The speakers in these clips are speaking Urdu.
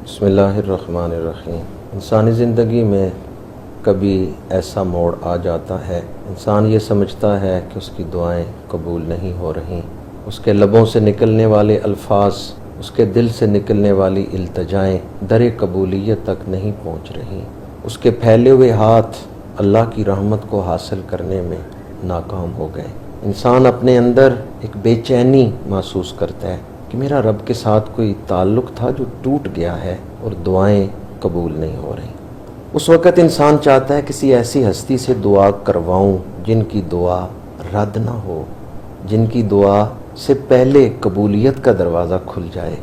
بسم اللہ الرحمن الرحیم۔ انسانی زندگی میں کبھی ایسا موڑ آ جاتا ہے، انسان یہ سمجھتا ہے کہ اس کی دعائیں قبول نہیں ہو رہیں، اس کے لبوں سے نکلنے والے الفاظ، اس کے دل سے نکلنے والی التجائیں در قبولیت تک نہیں پہنچ رہیں، اس کے پھیلے ہوئے ہاتھ اللہ کی رحمت کو حاصل کرنے میں ناکام ہو گئے۔ انسان اپنے اندر ایک بے چینی محسوس کرتا ہے کہ میرا رب کے ساتھ کوئی تعلق تھا جو ٹوٹ گیا ہے اور دعائیں قبول نہیں ہو رہی۔ اس وقت انسان چاہتا ہے کسی ایسی ہستی سے دعا کرواؤں جن کی دعا رد نہ ہو، جن کی دعا سے پہلے قبولیت کا دروازہ کھل جائے،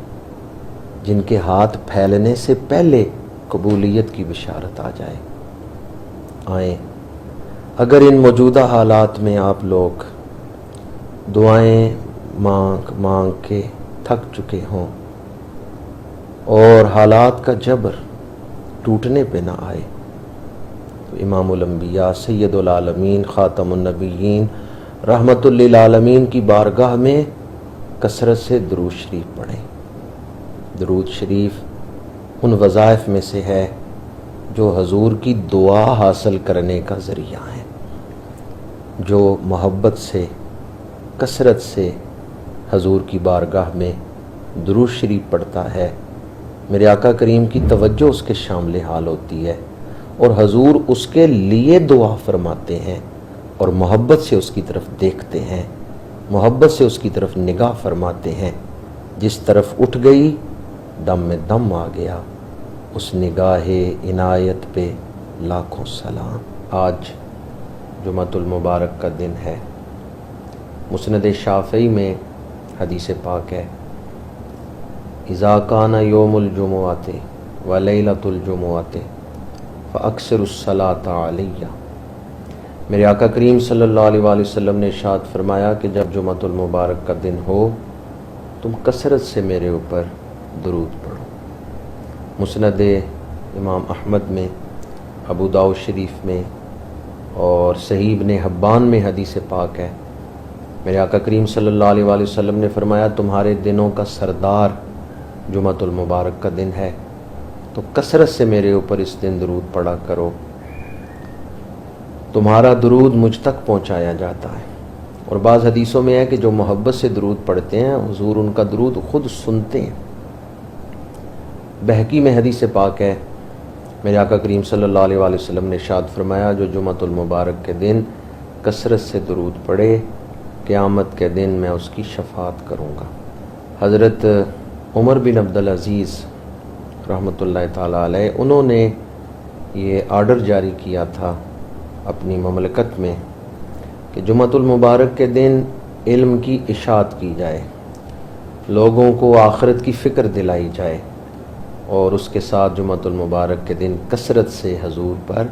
جن کے ہاتھ پھیلنے سے پہلے قبولیت کی بشارت آ جائے۔ آئیں، اگر ان موجودہ حالات میں آپ لوگ دعائیں مانگ مانگ کے تھک چکے ہوں اور حالات کا جبر ٹوٹنے پہ نہ آئے تو امام الانبیاء سید العالمین خاتم النبیین رحمت للعالمین کی بارگاہ میں کثرت سے درود شریف پڑھیں۔ درود شریف ان وظائف میں سے ہے جو حضور کی دعا حاصل کرنے کا ذریعہ ہے۔ جو محبت سے کثرت سے حضور کی بارگاہ میں درود شریف پڑھتا ہے، میرے آقا کریم کی توجہ اس کے شامل حال ہوتی ہے اور حضور اس کے لیے دعا فرماتے ہیں اور محبت سے اس کی طرف دیکھتے ہیں، محبت سے اس کی طرف نگاہ فرماتے ہیں۔ جس طرف اٹھ گئی دم میں دم آ گیا، اس نگاہ عنایت پہ لاکھوں سلام۔ آج جمعۃ المبارک کا دن ہے۔ مسند شافعی میں حدیث پاک ہے، اذا کان یوم الجمعۃ و لیلۃ الجمعۃ فاکثروا الصلاۃ علی۔ میرے آقا کریم صلی اللہ علیہ وآلہ وسلم نے ارشاد فرمایا کہ جب جمعۃ المبارک کا دن ہو تم کثرت سے میرے اوپر درود پڑھو۔ مسند امام احمد میں، ابو داؤد شریف میں اور صحیح ابن حبان میں حدیث پاک ہے، میرے آقا کریم صلی اللہ علیہ وآلہ وسلم نے فرمایا تمہارے دنوں کا سردار جمعۃ المبارک کا دن ہے تو کثرت سے میرے اوپر اس دن درود پڑھا کرو، تمہارا درود مجھ تک پہنچایا جاتا ہے۔ اور بعض حدیثوں میں ہے کہ جو محبت سے درود پڑھتے ہیں حضور ان کا درود خود سنتے ہیں۔ بہقی میں حدیث پاک ہے، میرے آقا کریم صلی اللہ علیہ وآلہ وسلم نے ارشاد فرمایا جو جمعۃ المبارک کے دن کثرت سے درود پڑھے قیامت کے دن میں اس کی شفاعت کروں گا۔ حضرت عمر بن عبدالعزیز رحمۃ اللہ تعالیٰ علیہ، انہوں نے یہ آرڈر جاری کیا تھا اپنی مملکت میں کہ جمعۃ المبارک کے دن علم کی اشاعت کی جائے، لوگوں کو آخرت کی فکر دلائی جائے اور اس کے ساتھ جمعۃ المبارک کے دن کثرت سے حضور پر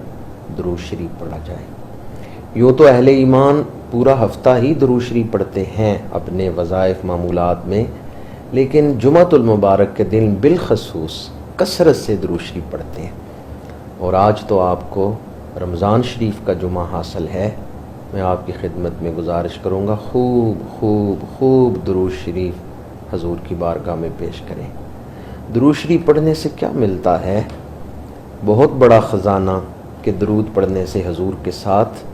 درود شریف پڑھا جائے۔ یوں تو اہل ایمان پورا ہفتہ ہی درود شریف پڑھتے ہیں اپنے وظائف معمولات میں، لیکن جمعۃ المبارک کے دن بالخصوص کثرت سے درود شریف پڑھتے ہیں۔ اور آج تو آپ کو رمضان شریف کا جمعہ حاصل ہے، میں آپ کی خدمت میں گزارش کروں گا خوب خوب خوب درود شریف حضور کی بارگاہ میں پیش کریں۔ درود شریف پڑھنے سے کیا ملتا ہے؟ بہت بڑا خزانہ کہ درود پڑھنے سے حضور کے ساتھ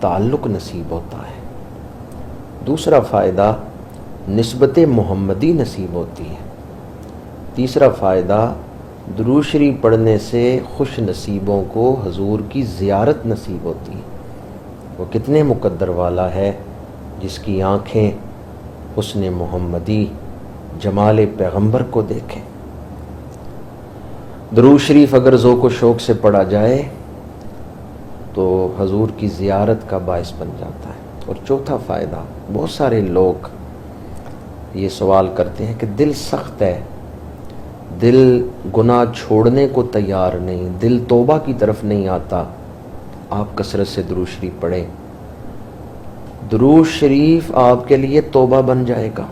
تعلق نصیب ہوتا ہے۔ دوسرا فائدہ نسبت محمدی نصیب ہوتی ہے۔ تیسرا فائدہ درود شریف پڑھنے سے خوش نصیبوں کو حضور کی زیارت نصیب ہوتی ہے۔ وہ کتنے مقدر والا ہے جس کی آنکھیں حسن محمدی جمال پیغمبر کو دیکھیں۔ درود شریف اگر ذوق و شوق سے پڑھا جائے تو حضور کی زیارت کا باعث بن جاتا ہے۔ اور چوتھا فائدہ، بہت سارے لوگ یہ سوال کرتے ہیں کہ دل سخت ہے، دل گناہ چھوڑنے کو تیار نہیں، دل توبہ کی طرف نہیں آتا، آپ کثرت سے درود شریف پڑھیں۔ درود شریف آپ کے لیے توبہ بن جائے گا۔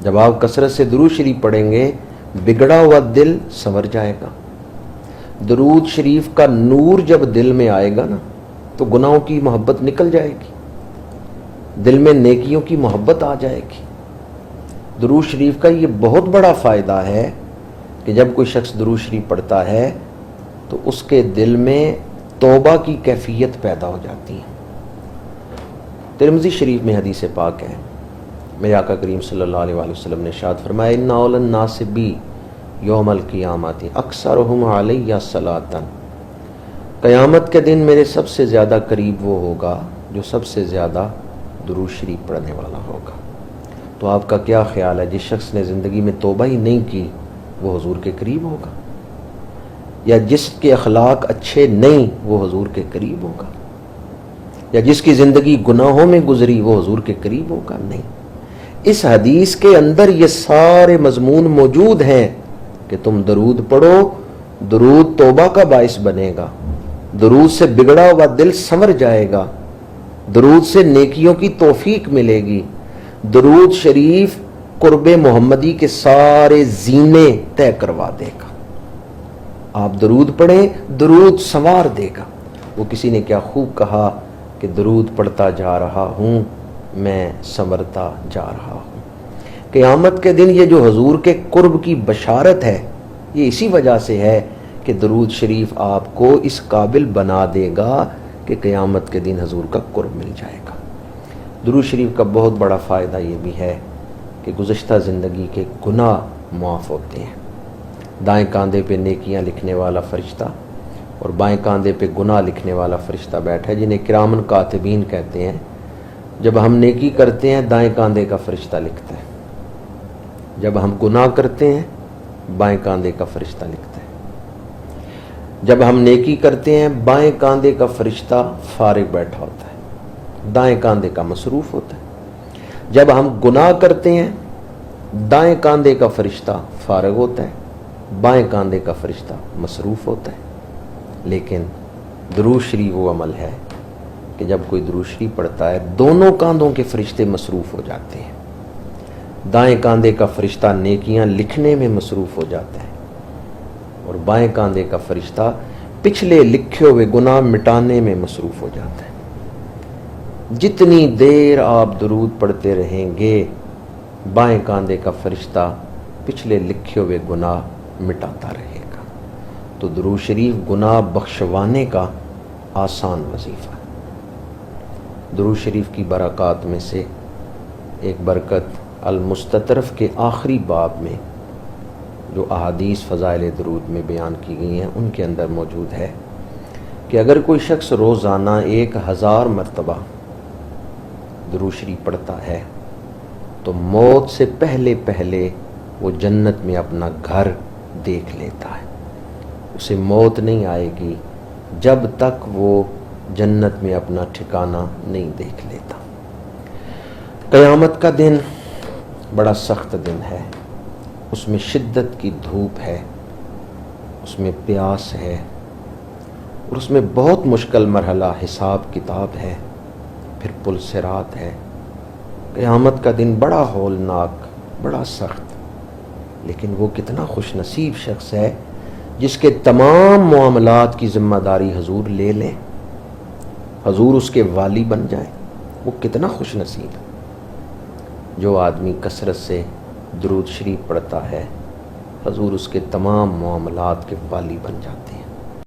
جب آپ کثرت سے درود شریف پڑھیں گے بگڑا ہوا دل سنور جائے گا۔ درود شریف کا نور جب دل میں آئے گا نا تو گناہوں کی محبت نکل جائے گی، دل میں نیکیوں کی محبت آ جائے گی۔ درود شریف کا یہ بہت بڑا فائدہ ہے کہ جب کوئی شخص درود شریف پڑھتا ہے تو اس کے دل میں توبہ کی کیفیت پیدا ہو جاتی ہے۔ ترمذی شریف میں حدیث پاک ہے، میرے آقا کریم صلی اللہ علیہ وآلہ وسلم نے ارشاد فرمایا ان اول الناس بی یوم القیامت اکثرہم علی صلاۃ، قیامت کے دن میرے سب سے زیادہ قریب وہ ہوگا جو سب سے زیادہ درود شریف پڑھنے والا ہوگا۔ تو آپ کا کیا خیال ہے، جس شخص نے زندگی میں توبہ ہی نہیں کی وہ حضور کے قریب ہوگا، یا جس کے اخلاق اچھے نہیں وہ حضور کے قریب ہوگا، یا جس کی زندگی گناہوں میں گزری وہ حضور کے قریب ہوگا؟ نہیں۔ اس حدیث کے اندر یہ سارے مضمون موجود ہیں کہ تم درود پڑھو، درود توبہ کا باعث بنے گا، درود سے بگڑا ہوا دل سنور جائے گا، درود سے نیکیوں کی توفیق ملے گی، درود شریف قرب محمدی کے سارے زینے طے کروا دے گا۔ آپ درود پڑھیں، درود سنوار دے گا۔ وہ کسی نے کیا خوب کہا کہ درود پڑھتا جا رہا ہوں میں سنورتا جا رہا ہوں۔ قیامت کے دن یہ جو حضور کے قرب کی بشارت ہے یہ اسی وجہ سے ہے کہ درود شریف آپ کو اس قابل بنا دے گا کہ قیامت کے دن حضور کا قرب مل جائے گا۔ درود شریف کا بہت بڑا فائدہ یہ بھی ہے کہ گزشتہ زندگی کے گناہ معاف ہوتے ہیں۔ دائیں کاندھے پہ نیکیاں لکھنے والا فرشتہ اور بائیں کاندھے پہ گناہ لکھنے والا فرشتہ بیٹھا ہے، جنہیں کرامن کاتبین کہتے ہیں۔ جب ہم نیکی کرتے ہیں دائیں کاندھے کا فرشتہ لکھتا ہے، جب ہم گناہ کرتے ہیں بائیں کاندھے کا فرشتہ لکھتا ہے۔ جب ہم نیکی کرتے ہیں بائیں کاندھے کا فرشتہ فارغ بیٹھا ہوتا ہے، دائیں کاندھے کا مصروف ہوتا ہے۔ جب ہم گناہ کرتے ہیں دائیں کاندھے کا فرشتہ فارغ ہوتا ہے، بائیں کاندھے کا فرشتہ مصروف ہوتا ہے۔ لیکن درود شریف وہ عمل ہے کہ جب کوئی درود شریف پڑھتا ہے دونوں کاندھوں کے فرشتے مصروف ہو جاتے ہیں۔ دائیں کاندھے کا فرشتہ نیکیاں لکھنے میں مصروف ہو جاتا ہے اور بائیں کاندھے کا فرشتہ پچھلے لکھے ہوئے گناہ مٹانے میں مصروف ہو جاتا ہے۔ جتنی دیر آپ درود پڑھتے رہیں گے بائیں کاندھے کا فرشتہ پچھلے لکھے ہوئے گناہ مٹاتا رہے گا۔ تو درود شریف گناہ بخشوانے کا آسان وظیفہ ہے۔ درود شریف کی برکات میں سے ایک برکت المستطرف کے آخری باب میں جو احادیث فضائل درود میں بیان کی گئی ہیں ان کے اندر موجود ہے کہ اگر کوئی شخص روزانہ 1000 مرتبہ درود شریف پڑھتا ہے تو موت سے پہلے پہلے وہ جنت میں اپنا گھر دیکھ لیتا ہے۔ اسے موت نہیں آئے گی جب تک وہ جنت میں اپنا ٹھکانہ نہیں دیکھ لیتا۔ قیامت کا دن بڑا سخت دن ہے، اس میں شدت کی دھوپ ہے، اس میں پیاس ہے اور اس میں بہت مشکل مرحلہ حساب کتاب ہے، پھر پل صراط ہے۔ قیامت کا دن بڑا ہولناک، بڑا سخت، لیکن وہ کتنا خوش نصیب شخص ہے جس کے تمام معاملات کی ذمہ داری حضور لے لیں، حضور اس کے والی بن جائیں۔ وہ کتنا خوش نصیب ہے۔ جو آدمی کثرت سے درود شریف پڑھتا ہے حضور اس کے تمام معاملات کے والی بن جاتے ہیں۔